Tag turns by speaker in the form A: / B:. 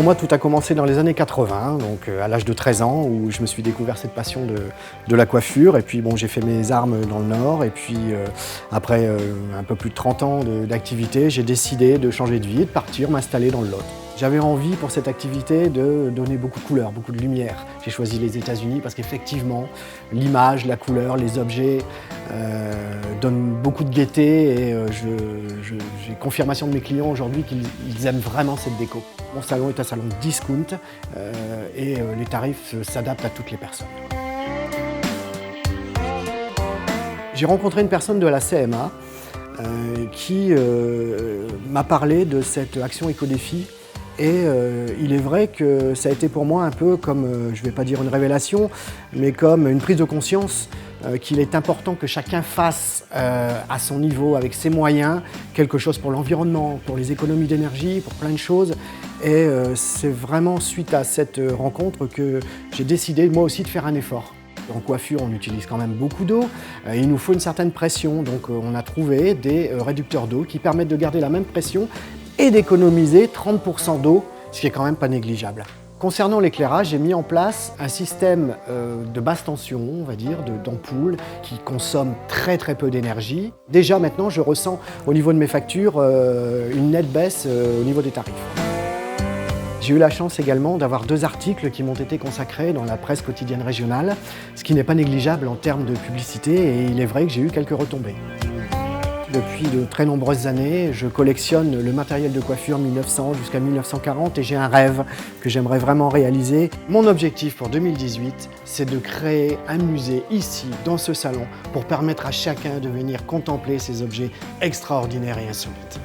A: moi, tout a commencé dans les années 80, donc à l'âge de 13 ans, où je me suis découvert cette passion de la coiffure. Et puis bon, j'ai fait mes armes dans le Nord. Et puis après un peu plus de 30 ans d'activité, j'ai décidé de changer de vie et de partir m'installer dans le Lot. J'avais envie pour cette activité de donner beaucoup de couleurs, beaucoup de lumière. J'ai choisi les États-Unis parce qu'effectivement, l'image, la couleur, les objets donnent beaucoup de gaieté et j'ai confirmation de mes clients aujourd'hui qu'ils aiment vraiment cette déco. Mon salon est un salon discount et les tarifs s'adaptent à toutes les personnes. J'ai rencontré une personne de la CMA qui m'a parlé de cette action éco-défi. Et il est vrai que ça a été pour moi un peu comme, je ne vais pas dire une révélation, mais comme une prise de conscience qu'il est important que chacun fasse à son niveau, avec ses moyens, quelque chose pour l'environnement, pour les économies d'énergie, pour plein de choses. Et c'est vraiment suite à cette rencontre que j'ai décidé moi aussi de faire un effort. En coiffure, on utilise quand même beaucoup d'eau. Il nous faut une certaine pression, donc on a trouvé des réducteurs d'eau qui permettent de garder la même pression et d'économiser 30% d'eau, ce qui est quand même pas négligeable. Concernant l'éclairage, j'ai mis en place un système de basse tension, on va dire, d'ampoules qui consomme très peu d'énergie. Déjà maintenant, je ressens au niveau de mes factures une nette baisse au niveau des tarifs. J'ai eu la chance également d'avoir 2 articles qui m'ont été consacrés dans la presse quotidienne régionale, ce qui n'est pas négligeable en termes de publicité, et il est vrai que j'ai eu quelques retombées. Depuis de très nombreuses années, je collectionne le matériel de coiffure 1900 jusqu'à 1940 et j'ai un rêve que j'aimerais vraiment réaliser. Mon objectif pour 2018, c'est de créer un musée ici, dans ce salon, pour permettre à chacun de venir contempler ces objets extraordinaires et insolites.